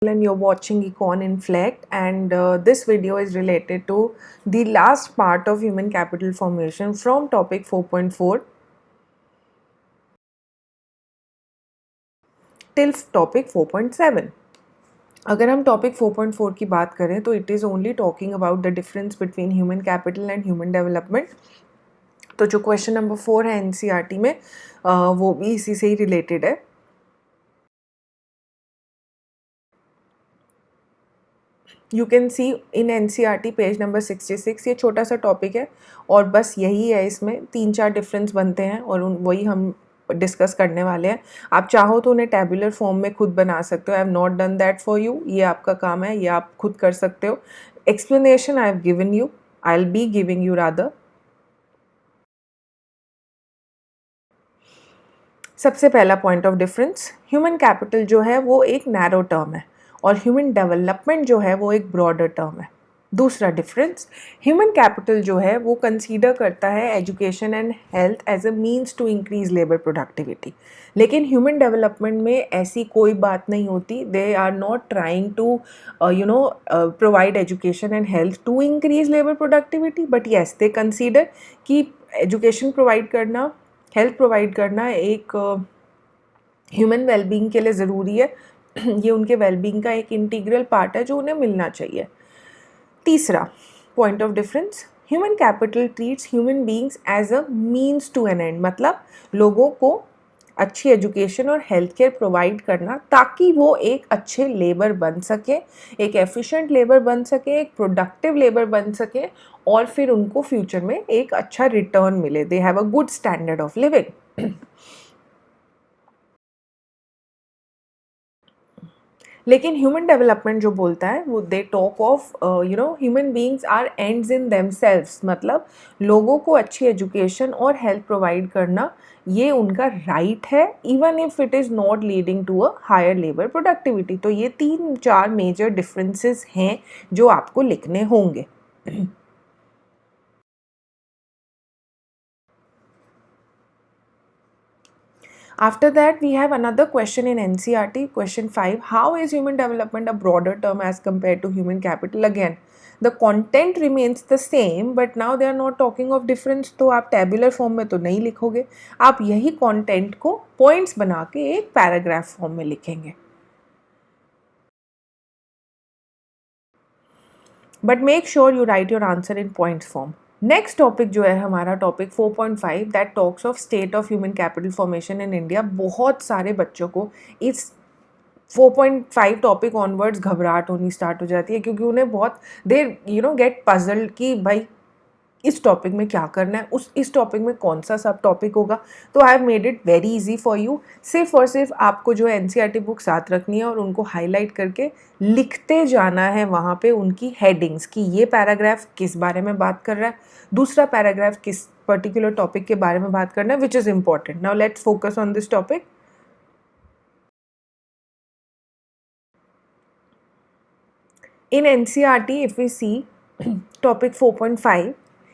and you're watching Econ Inflect, and this video is related to the last part of human capital formation from topic 4.4 till topic 4.7. अगर हम topic 4.4 की बात करें तो it is only talking about the difference between human capital and human development. तो जो question number 4 है NCERT में वो भी इसी से ही रिलेटेड है. You can see in NCERT page number 66. ये छोटा सा टॉपिक है और बस यही है, इसमें 3-4 डिफरेंस बनते हैं और वही हम डिस्कस करने वाले हैं. आप चाहो तो उन्हें टैबुलर फॉर्म में खुद बना सकते हो. I have not done that for you. ये आपका काम है, ये आप खुद कर सकते हो. Explanation I have given you, I will be giving you rather. सबसे पहला point of difference, human capital जो है वो एक नैरो टर्म है और ह्यूमन डेवलपमेंट जो है वो एक ब्रॉडर टर्म है. दूसरा डिफरेंस, ह्यूमन कैपिटल जो है वो कंसीडर करता है education and health as a means to increase labour productivity. लेकिन ह्यूमन डेवलपमेंट में ऐसी कोई बात नहीं होती. They are not trying to provide education and health to increase labour productivity, but yes they consider कि एजुकेशन प्रोवाइड करना, health provide करना एक ह्यूमन वेलबींग के लिए ज़रूरी है. ये उनके वेलबींग का एक इंटीग्रल पार्ट है जो उन्हें मिलना चाहिए. तीसरा point of difference, human capital treats human beings as a means to an end. मतलब लोगों को अच्छी एजुकेशन और हेल्थ केयर प्रोवाइड करना ताकि वो एक अच्छे लेबर बन सके, एक एफिशिएंट लेबर बन सके, एक प्रोडक्टिव लेबर बन सके और फिर उनको फ्यूचर में एक अच्छा रिटर्न मिले. They have a good standard of living. लेकिन ह्यूमन डेवलपमेंट जो बोलता है वो they talk of human beings are ends in themselves. मतलब लोगों को अच्छी एजुकेशन और हेल्थ प्रोवाइड करना ये उनका राइट है, even if it is not leading to a higher labour productivity. तो ये 3-4 मेजर डिफरेंसेस हैं जो आपको लिखने होंगे. After that, we have another question in NCERT, question 5. How is human development a broader term as compared to human capital? Again, the content remains the same, but now they are not talking of difference. तो आप tabular form में तो नहीं लिखोगे, आप यही content को points बना के एक paragraph form में लिखेंगे. But make sure you write your answer in points form. Next topic जो है हमारा topic 4.5 that talks of state of human capital formation in India. बहुत सारे बच्चों को इस 4.5 टॉपिक ऑनवर्ड्स घबराहट होनी स्टार्ट हो जाती है क्योंकि उन्हें बहुत दे गेट पजल्ड कि भाई इस टॉपिक में क्या करना है, इस टॉपिक में कौन सा सब टॉपिक होगा. तो आई have made it very easy for you. सिर्फ और सिर्फ आपको जो है एनसीईआरटी बुक साथ रखनी है और उनको हाईलाइट करके लिखते जाना है वहाँ पे उनकी हेडिंग्स कि ये पैराग्राफ किस बारे में बात कर रहा है, दूसरा पैराग्राफ किस पर्टिकुलर टॉपिक के बारे में बात करना है, which is important. Now let's focus on this topic. In NCERT if we see topic 4.5,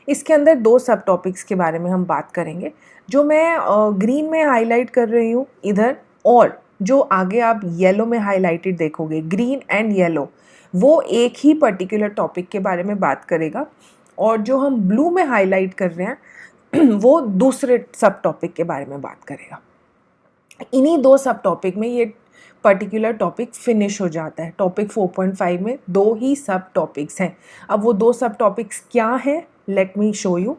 इसके अंदर 2 सब टॉपिक्स के बारे में हम बात करेंगे जो मैं ग्रीन में हाईलाइट कर रही हूँ इधर, और जो आगे आप येलो में हाईलाइटेड देखोगे, ग्रीन एंड येलो, वो एक ही पर्टिकुलर टॉपिक के बारे में बात करेगा. और जो हम ब्लू में हाईलाइट कर रहे हैं वो दूसरे सब टॉपिक के बारे में बात करेगा. इन्हीं 2 सब टॉपिक में ये पर्टिकुलर टॉपिक फिनिश हो जाता है. टॉपिक 4.5 में 2 ही सब टॉपिक्स हैं. अब वो 2 सब टॉपिक्स क्या हैं, let me show you.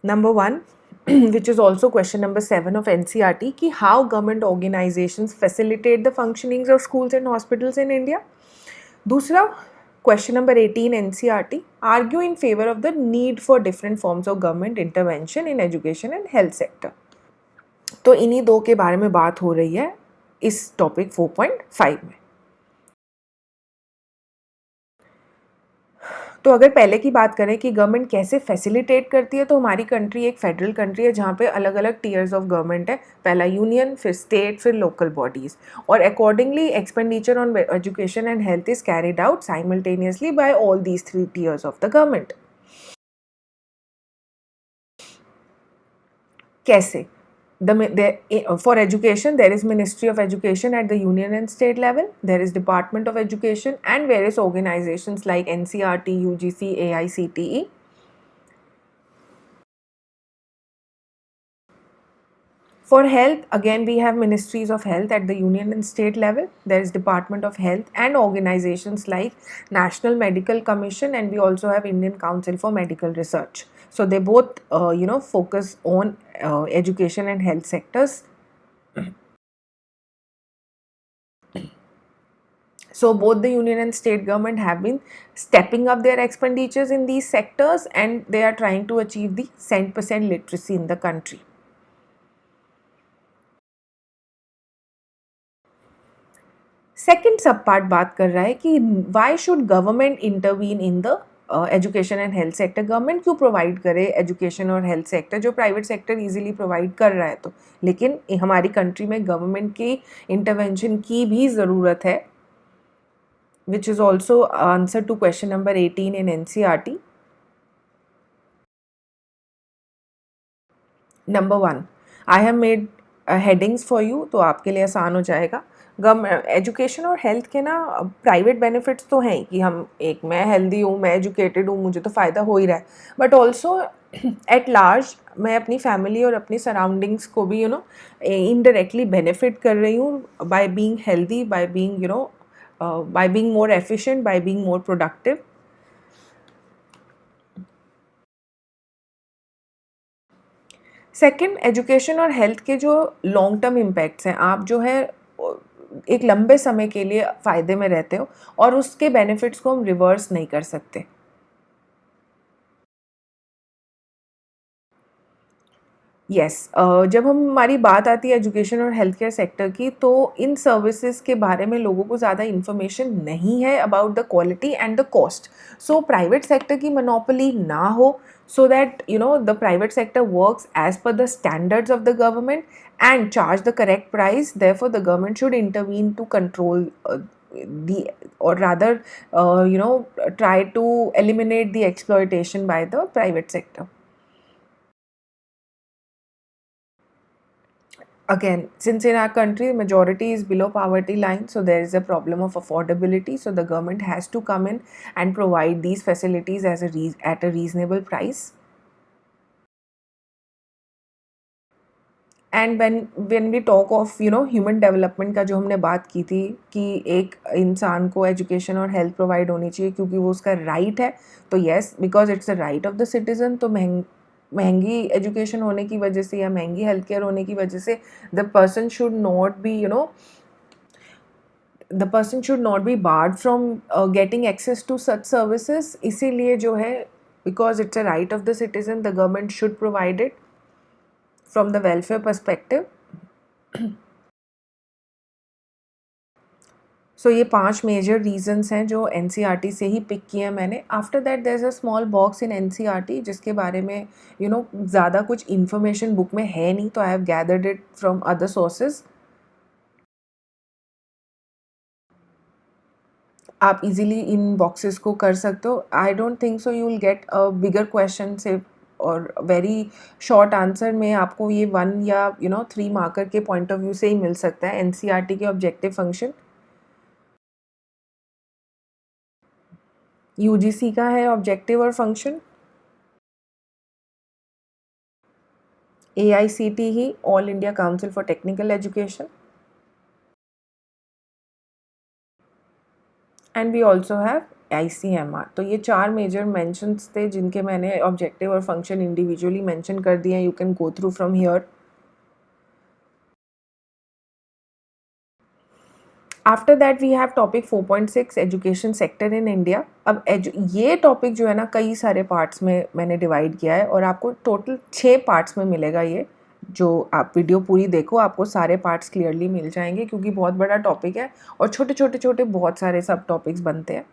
Number 1, which is also question number 7 of NCERT, कि how government organizations facilitate the functionings of schools and hospitals in India. दूसरा question number 18 NCERT, argue in favor of the need for different forms of government intervention in education and health sector. तो इन्हीं 2 के बारे में बात हो रही है इस टॉपिक 4.5 में. तो अगर पहले की बात करें कि गवर्नमेंट कैसे फैसिलिटेट करती है, तो हमारी कंट्री एक फेडरल कंट्री है जहाँ पे अलग अलग टीयर्स ऑफ गवर्नमेंट है, पहला यूनियन, फिर स्टेट, फिर लोकल बॉडीज़, और accordingly expenditure on education and health is carried out simultaneously by all these 3 tiers of the government. कैसे? For education, there is Ministry of Education at the union and state level. There is Department of Education and various organizations like NCERT, UGC, AICTE. For health, again we have ministries of health at the union and state level. There is Department of Health and organizations like National Medical Commission, and we also have Indian Council for Medical Research. So they both, focus on education and health sectors. So both the union and state government have been stepping up their expenditures in these sectors, and they are trying to achieve the 100% literacy in the country. Second सब part बात कर रहा है कि why should government intervene in the education and health sector. Government क्यों provide करे education और health sector, जो प्राइवेट सेक्टर इजीली प्रोवाइड कर रहा है। तो लेकिन हमारी कंट्री में गवर्नमेंट की इंटरवेंशन की भी ज़रूरत है, which is also answer to question number 18 in NCERT। Number 1, I have made headings for you, तो आपके लिए आसान हो जाएगा। एजुकेशन और हेल्थ के ना प्राइवेट बेनिफिट्स तो हैं कि हम मैं हेल्दी हूँ, मैं एजुकेटेड हूँ, मुझे तो फ़ायदा हो ही रहा है, बट ऑल्सो एट लार्ज मैं अपनी फैमिली और अपनी सराउंडिंग्स को भी इनडायरेक्टली बेनिफिट कर रही हूँ by being healthy, by being by being more efficient, by being more productive. Second, education और हेल्थ के जो लॉन्ग टर्म इम्पैक्ट्स हैं, आप जो है एक लंबे समय के लिए फ़ायदे में रहते हो और उसके बेनिफिट्स को हम रिवर्स नहीं कर सकते। यस, जब हमारी बात आती है एजुकेशन और हेल्थ केयर सेक्टर की, तो इन सर्विसेज के बारे में लोगों को ज़्यादा इन्फॉर्मेशन नहीं है about the quality and the cost. So private sector की मोनोपोली ना हो, so that the private sector works as per the standards of the government and charge the correct price. Therefore the government should intervene to control the or rather try to eliminate the exploitation by the private sector. Again, since in our country majority is below poverty line, so there is a problem of affordability, so the government has to come in and provide these facilities as at a reasonable price. And when we talk of human development का जो हमने बात की थी कि एक इंसान को एजुकेशन और हेल्थ प्रोवाइड होनी चाहिए क्योंकि वो उसका राइट है, तो yes, because it's a right of the citizen. तो महंगी एजुकेशन होने की वजह से या महंगी हेल्थ केयर होने की वजह से the person should not be barred from getting access to such services. इसीलिए जो है, because it's a right of the citizen, the government should provide it from the welfare perspective. So ये 5 major reasons हैं जो NCERT से ही pick किए हैं मैंने। After that there is a small box in NCERT जिसके बारे में ज़्यादा कुछ इन्फॉर्मेशन बुक में है नहीं, तो I have gathered it from other sources. आप इजीली इन बॉक्सेस को कर सकते हो। I don't think so you will get a bigger question से और वेरी शॉर्ट आंसर में आपको ये 1 या 3 मार्कर के पॉइंट ऑफ व्यू से ही मिल सकता है। NCERT के ऑब्जेक्टिव फंक्शन, UGC का है ऑब्जेक्टिव और function, AICTE all India council for technical education, and we also have ICMR। तो ये 4 मेजर मेंशंस थे जिनके मैंने ऑब्जेक्टिव और फंक्शन इंडिविजुअली मेंशन कर दिए हैं। You can go through from here. After that we have topic 4.6 education sector in India. अब ये टॉपिक जो है ना, कई सारे पार्ट्स में मैंने डिवाइड किया है और आपको टोटल 6 पार्ट्स में मिलेगा। ये जो आप वीडियो पूरी देखो, आपको सारे पार्ट्स क्लियरली मिल जाएंगे क्योंकि बहुत बड़ा टॉपिक है और छोटे छोटे बहुत सारे सब टॉपिक्स बनते हैं।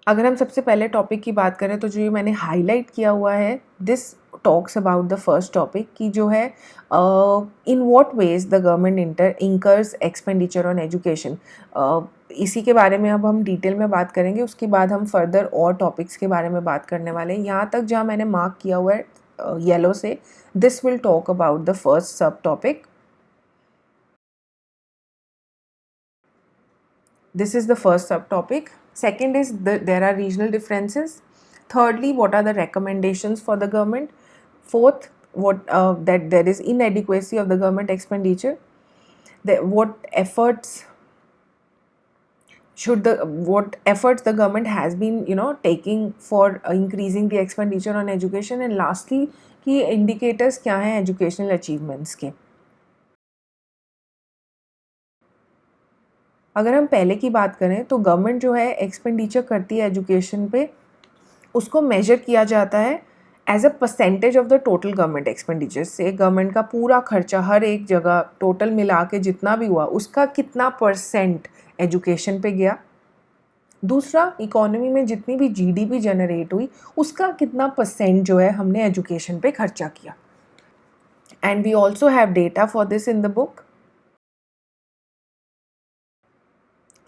अगर हम सबसे पहले टॉपिक की बात करें तो जो ये मैंने हाईलाइट किया हुआ है, this talks about the first topic कि जो है in what ways the government incurs expenditure on education. इसी के बारे में अब हम डिटेल में बात करेंगे, उसके बाद हम फर्दर और टॉपिक्स के बारे में बात करने वाले हैं। यहाँ तक जहाँ मैंने मार्क किया हुआ है येलो से, this will talk about the first सब topic. This is the first subtopic. Second is there are regional differences. Thirdly, what are the recommendations for the government? Fourth, that there is inadequacy of the government expenditure. What efforts the government has been taking for increasing the expenditure on education. And lastly, कि indicators क्या हैं educational achievements के. अगर हम पहले की बात करें तो गवर्नमेंट जो है एक्सपेंडिचर करती है एजुकेशन पे, उसको मेजर किया जाता है as a percentage of the total government expenditure से। गवर्नमेंट का पूरा खर्चा हर एक जगह टोटल मिला के जितना भी हुआ उसका कितना परसेंट एजुकेशन पे गया। दूसरा, इकोनॉमी में जितनी भी जीडीपी जनरेट हुई उसका कितना परसेंट जो है हमने एजुकेशन पे खर्चा किया। And we also have data for this in the book.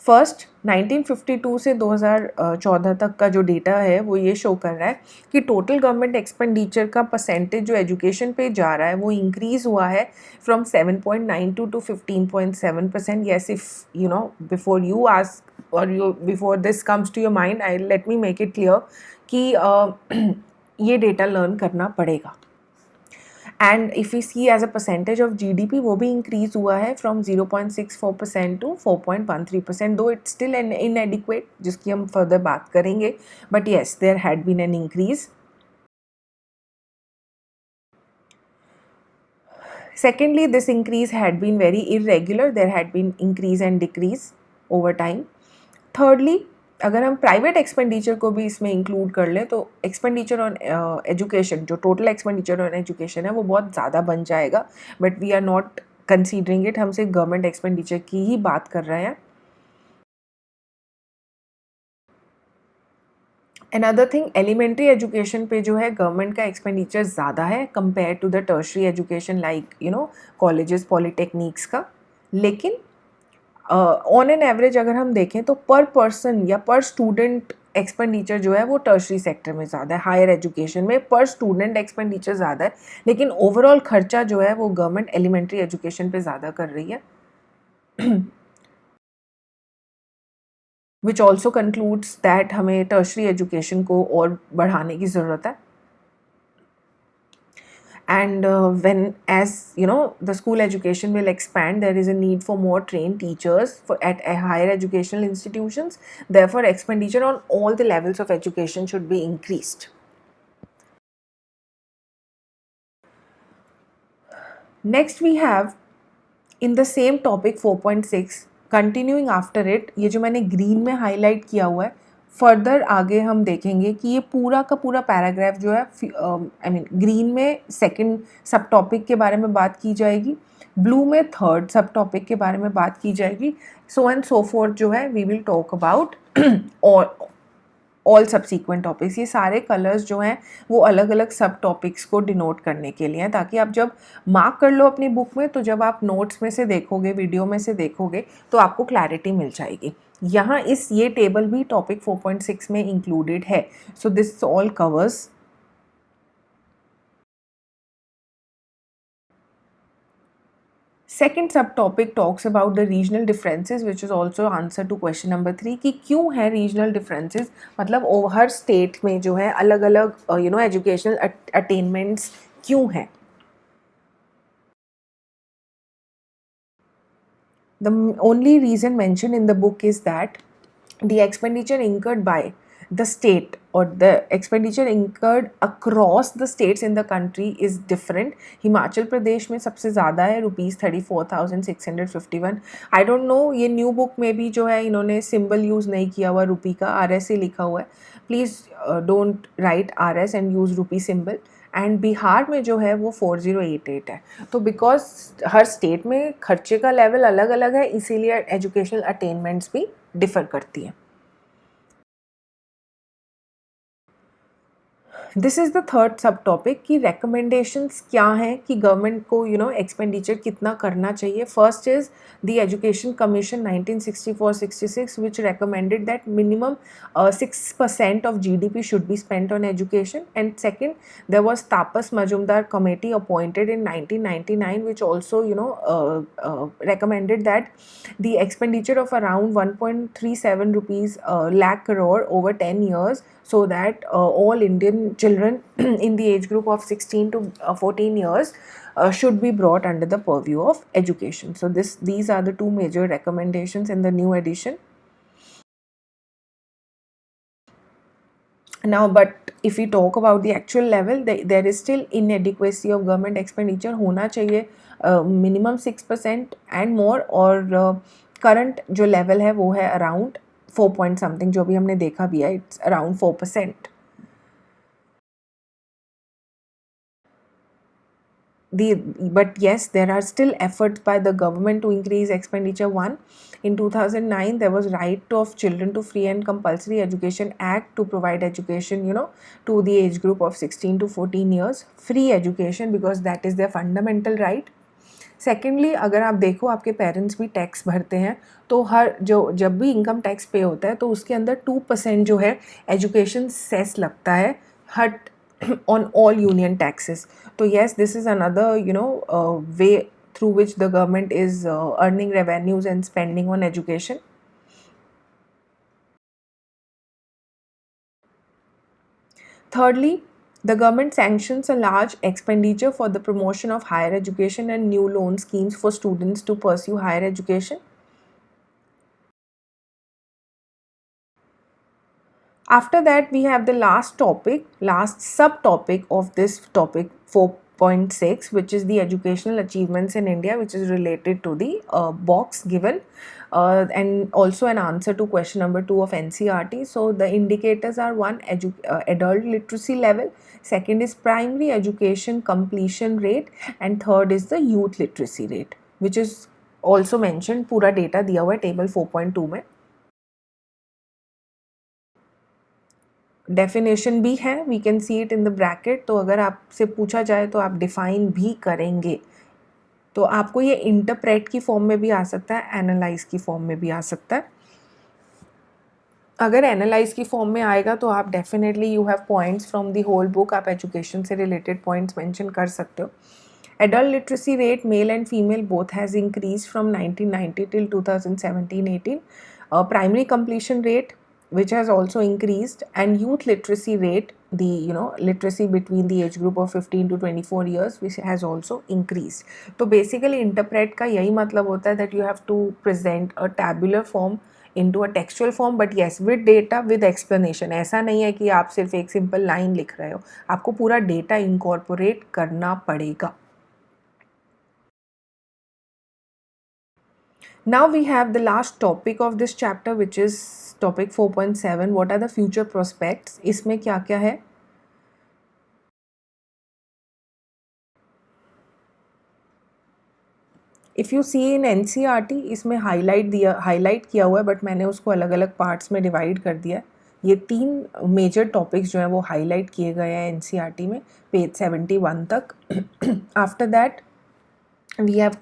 First 1952 से 2014 तक का जो डेटा है वो ये शो कर रहा है कि टोटल गवर्नमेंट एक्सपेंडिचर का परसेंटेज जो एजुकेशन पे जा रहा है वो इंक्रीज़ हुआ है from 7.92 to 15.7%. Yes, if you know before you ask और you before this comes to your mind, I let me make it clear कि ये डेटा लर्न करना पड़ेगा. And if you see as a percentage of GDP वो भी increase हुआ है from 0.64% to 4.13%, दो इट्स स्टिल एन इनएडिक्वेट, जिसकी हम फर्दर बात करेंगे, but yes there had been an increase. Secondly, this increase had been very irregular. There had been increase and decrease over time. Thirdly, अगर हम प्राइवेट एक्सपेंडिचर को भी इसमें इंक्लूड कर लें तो एक्सपेंडिचर ऑन एजुकेशन, जो टोटल एक्सपेंडिचर ऑन एजुकेशन है वो बहुत ज़्यादा बन जाएगा, but we are not considering it. हम सिर्फ गवर्नमेंट एक्सपेंडिचर की ही बात कर रहे हैं. अनदर थिंग, एलिमेंट्री एजुकेशन पे जो है गवर्नमेंट का एक्सपेंडिचर ज़्यादा है compare to the tertiary education like colleges, polytechnics का. लेकिन ऑन एन एवरेज अगर हम देखें तो पर पर्सन या पर स्टूडेंट एक्सपेंडिचर जो है वो टर्शरी सेक्टर में ज़्यादा है. हायर एजुकेशन में पर स्टूडेंट एक्सपेंडिचर ज़्यादा है, लेकिन ओवरऑल खर्चा जो है वो गवर्नमेंट एलिमेंट्री एजुकेशन पे ज़्यादा कर रही है. विच ऑल्सो कंक्लूड्स दैट हमें टर्शरी एजुकेशन को और बढ़ाने की ज़रूरत है. And when, as you know, the school education will expand, there is a need for more trained teachers at higher educational institutions. Therefore, expenditure on all the levels of education should be increased. Next we have in the same topic 4.6, continuing after it, ये जो मैंने green में highlight किया हुआ है, further आगे हम देखेंगे कि ये पूरा का पूरा पैराग्राफ जो है आई मीन ग्रीन में सेकंड सब टॉपिक के बारे में बात की जाएगी, ब्लू में थर्ड सब टॉपिक के बारे में बात की जाएगी, सो एंड सो फोर्थ जो है we will talk about all subsequent topics. ये सारे कलर्स जो हैं वो अलग अलग सब टॉपिक्स को डिनोट करने के लिए हैं, ताकि आप जब मार्क कर लो अपनी बुक में तो जब आप नोट्स में से देखोगे, वीडियो में से देखोगे तो आपको क्लैरिटी मिल जाएगी. यहाँ ये टेबल भी टॉपिक 4.6 में इंक्लूडेड है. So this all covers second sub topic talks about the regional differences, which is also answer to question number 3 कि क्यों है रीजनल डिफरेंसेस, मतलब हर स्टेट में जो है अलग अलग एजुकेशनल अटेनमेंट्स क्यों हैं. The only reason mentioned in the book is that the expenditure incurred by the state or the expenditure incurred across the states in the country is different. Himachal Pradesh में सबसे ज़्यादा है ₹34,651. आई डोंट नो, ये new book में भी जो है इन्होंने सिंबल यूज़ नहीं किया हुआ रुपी का, RS लिखा हुआ है. Please don't write RS and use rupee symbol. And Bihar में जो है वो 4088 है. तो बिकॉज हर स्टेट में खर्चे का लेवल अलग अलग है, इसीलिए एजुकेशनल अटेनमेंट्स भी डिफ़र करती हैं. दिस इज़ द थर्ड सब टॉपिक कि recommendations क्या हैं कि गवर्नमेंट को एक्सपेंडिचर कितना करना चाहिए. First is the Education Commission 1964-66 which recommended that minimum 6% of GDP should be spent on education. And second, there was Tapas Majumdar Committee appointed in 1999 which also recommended that the expenditure of around 1.37 rupees lakh crore over 10 years, so that all Indian children in the age group of 16 to 14 years should be brought under the purview of education. So these are the two major recommendations in the new edition. Now, but if we talk about the actual level, there is still inadequacy of government expenditure. होना चाहिए minimum 6% and more, और current जो level है वो है around 4 point something, जो भी हमने देखा भी है, it's around 4%. But yes, there are still efforts by the government to increase expenditure. One, in 2009 there was Right of Children to Free and Compulsory Education Act to provide education to the age group of 16 to 14 years, free education, because that is their fundamental right. Secondly, अगर आप देखो आपके parents भी tax भरते हैं, तो हर जब भी इनकम टैक्स पे होता है तो उसके अंदर 2% जो है एजुकेशन सेस लगता है, हट on all union taxes. So yes, this is another way through which the government is earning revenues and spending on education. Thirdly, the government sanctions a large expenditure for the promotion of higher education and new loan schemes for students to pursue higher education. After that, we have the last subtopic of this topic 4.6, which is the educational achievements in India, which is related to the box given, and also an answer to question number 2 of NCERT. So the indicators are: one, adult literacy level; second is primary education completion rate; and third is the youth literacy rate, which is also mentioned. पूरा data दिया हुआ है table 4.2 में. Definition भी है, we can see it in the bracket. तो अगर आपसे पूछा जाए तो आप डिफाइन भी करेंगे, तो आपको ये इंटरप्रेट की फॉर्म में भी आ सकता है, एनालाइज की फॉर्म में भी आ सकता है. अगर एनालाइज की फॉर्म में आएगा तो आप definitely you have points from the whole book, आप एजुकेशन से रिलेटेड पॉइंट्स मेंशन कर सकते हो. Adult literacy rate, male and female both, has increased from 1990 till 2017-18. Primary completion rate, which has also increased, and youth literacy rate, the literacy between the age group of 15 to 24 years, which has also increased. तो basically interpret का यही मतलब होता है that you have to present a tabular form into a textual form, but yes, with data, with explanation. ऐसा नहीं है कि आप सिर्फ एक सिंपल लाइन लिख रहे हो, आपको पूरा डेटा इंकॉर्पोरेट करना पड़ेगा. Now we have the last topic of this chapter, which is topic 4.7. What are the future prospects? इसमें क्या क्या है? If you see in NCERT, इसमें हाईलाइट किया हुआ है, बट मैंने उसको अलग अलग पार्ट्स में डिवाइड कर दिया है. ये 3 मेजर टॉपिक्स जो हैं वो हाईलाइट किए गए हैं NCERT में, पेज 71 तक. After that we have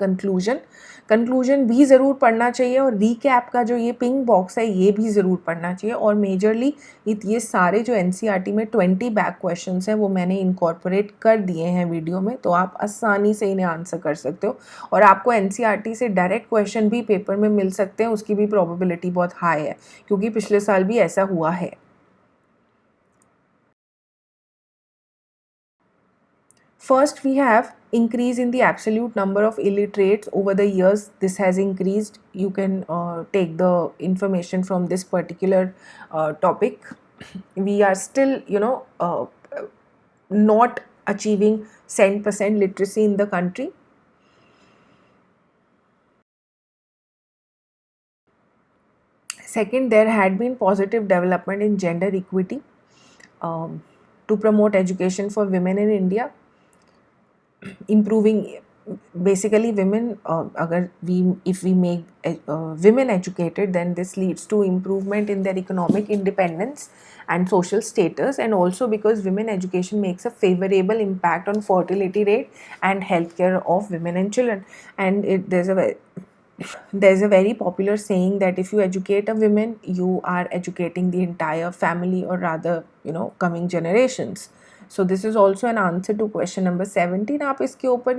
conclusion भी ज़रूर पढ़ना चाहिए, और रीकैप का जो ये पिंक बॉक्स है ये भी ज़रूर पढ़ना चाहिए. और मेजरली ये सारे जो NCERT में 20 बैक क्वेश्चंस हैं वो मैंने इनकॉर्पोरेट कर दिए हैं वीडियो में, तो आप आसानी से इन्हें आंसर कर सकते हो. और आपको NCERT से डायरेक्ट क्वेश्चन भी पेपर में मिल सकते हैं, उसकी भी प्रोबेबिलिटी बहुत हाई है, क्योंकि पिछले साल भी ऐसा हुआ है. First, we have increase in the absolute number of illiterates over the years. This has increased. You can take the information from this particular topic. We are still, not achieving 10% literacy in the country. Second, there had been positive development in gender equity to promote education for women in India. Improving, basically women, if we make women educated, then this leads to improvement in their economic independence and social status, and also because women education makes a favorable impact on fertility rate and healthcare of women and children. And there's a very popular saying that if you educate a woman, you are educating the entire family, or rather, coming generations. So this is also an answer to question number 17. आप इसके ऊपर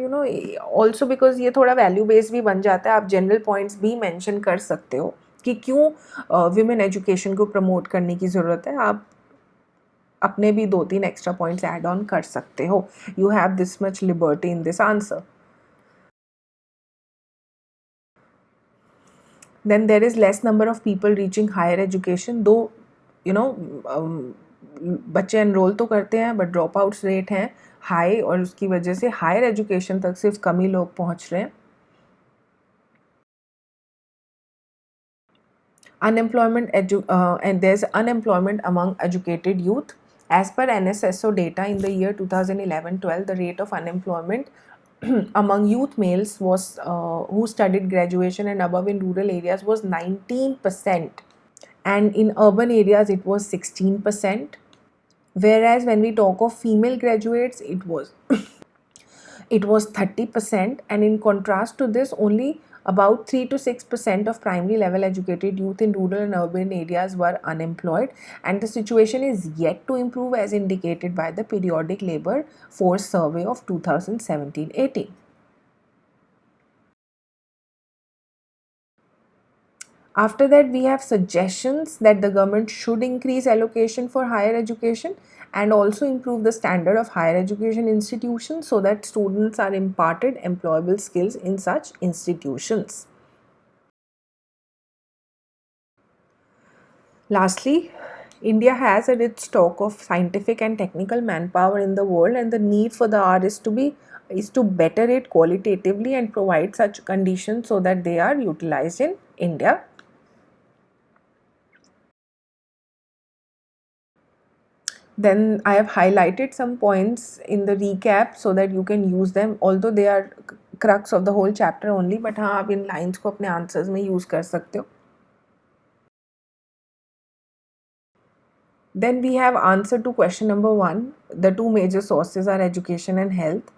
also because ये थोड़ा value based भी बन जाता है, आप जनरल पॉइंट्स भी मेंशन कर सकते हो कि क्यों विमेन एजुकेशन को प्रमोट करने की ज़रूरत है. आप अपने भी 2-3 एक्स्ट्रा पॉइंट्स ऐड ऑन कर सकते हो. You have this much liberty in this answer. Then there is less number of people reaching higher education, though बच्चे एनरोल तो करते हैं बट ड्रॉप आउट्स रेट हैं हाई, और उसकी वजह से हायर एजुकेशन तक सिर्फ कम ही लोग पहुंच रहे हैं. Unemployment and there's unemployment among educated youth. As per NSSO data in the year 2011-12, the rate of unemployment among youth males was who studied graduation and above in rural areas was 19%, and in urban areas it was 16%. Whereas when we talk of female graduates, it was 30%, and in contrast to this, only about 3 to 6% of primary level educated youth in rural and urban areas were unemployed, and the situation is yet to improve as indicated by the periodic labor force survey of 2017-18. After that, we have suggestions that the government should increase allocation for higher education and also improve the standard of higher education institutions so that students are imparted employable skills in such institutions. Lastly, India has a rich stock of scientific and technical manpower in the world, and the need for the hour is to better it qualitatively and provide such conditions so that they are utilized in India. Then I have highlighted some points in the recap so that you can use them, although they are crux of the whole chapter only, but हाँ आप इन lines को अपने answers में use कर सकते हो. Then we have answer to question number 1. The two major sources are education and health.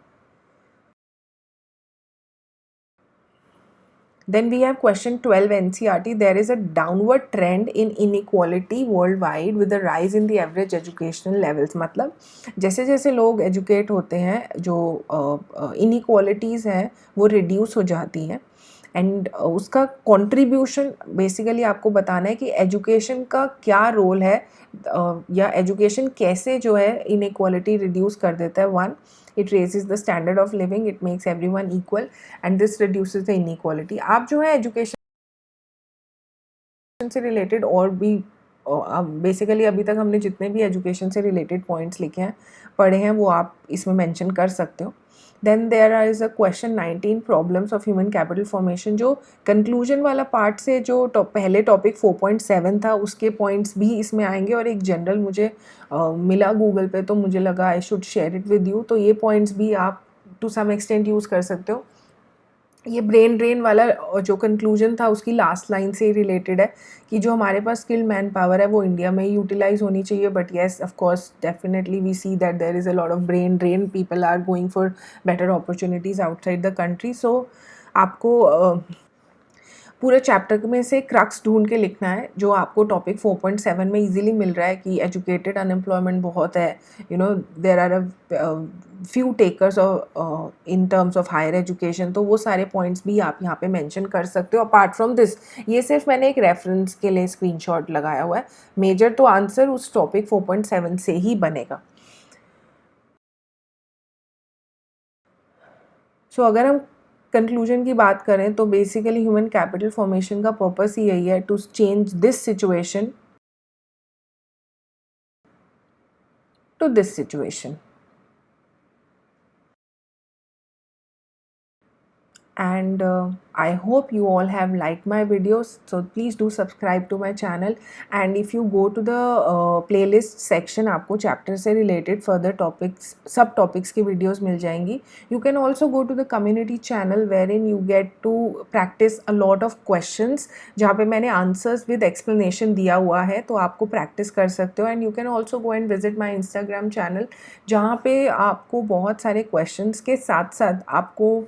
Then we have question 12 NCERT. There is a downward trend in inequality worldwide with the rise in the average educational levels. मतलब जैसे जैसे लोग educate होते हैं, जो inequalities हैं वो reduce हो जाती हैं, एंड उसका कंट्रीब्यूशन बेसिकली आपको बताना है कि एजुकेशन का क्या रोल है, या एजुकेशन कैसे जो है इनइक्वालिटी रिड्यूस कर देता है. 1, it raises the standard of living, it makes everyone equal, and this reduces the inequality. आप जो है एजुकेशन से रिलेटेड और भी बेसिकली अभी तक हमने जितने भी एजुकेशन से रिलेटेड पॉइंट्स लिखे हैं पढ़े हैं वो आप इसमें मेंशन कर सकते हो. Then there is a question 19 problems of human capital formation, जो कंक्लूजन वाला पार्ट से जो पहले टॉपिक 4.7 था उसके पॉइंट्स भी इसमें आएंगे, और एक जनरल मुझे मिला गूगल पे तो मुझे लगा I should share it with you, तो ये पॉइंट्स भी आप टू सम एक्सटेंट यूज़ कर सकते हो. ये ब्रेन ड्रेन वाला जो कंक्लूजन था उसकी लास्ट लाइन से ही रिलेटेड है कि जो हमारे पास स्किल्ड मैन पावर है वो इंडिया में ही यूटिलाइज होनी चाहिए. But yes of course definitely we see that there is a lot of brain drain, people are going for better opportunities outside the country. सो आपको पूरे चैप्टर में से क्रक्स ढूंढ के लिखना है जो आपको टॉपिक 4.7 में इजीली मिल रहा है कि एजुकेटेड अनएम्प्लॉयमेंट बहुत है, there are a few takers in terms of higher education, तो वो सारे पॉइंट्स भी आप यहाँ पे मेंशन कर सकते हो. अपार्ट फ्रॉम दिस, ये सिर्फ मैंने एक रेफरेंस के लिए स्क्रीनशॉट लगाया हुआ है, मेजर तो आंसर उस टॉपिक 4.7 से ही बनेगा. सो अगर हम कंक्लूजन की बात करें तो बेसिकली ह्यूमन कैपिटल फॉर्मेशन का पर्पस ही यही है to change this situation to this situation. and I hope you all have liked my videos, so please do subscribe to my channel. And if you go to the playlist section, आपको chapter से related further topics, सब topics की videos मिल जाएंगी. You can also go to the community channel wherein you get to practice a lot of questions, जहाँ पे मैंने answers with explanation दिया हुआ है, तो आपको practice कर सकते हो. And you can also go and visit my Instagram channel, जहाँ पे आपको बहुत सारे questions के साथ साथ आपको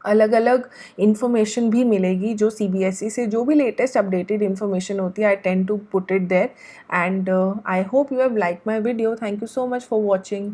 अलग अलग इन्फॉर्मेशन भी मिलेगी, जो CBSE से जो भी लेटेस्ट अपडेटेड इन्फॉर्मेशन होती है, I tend to put it there. And I hope you have like my video. Thank you so much for watching.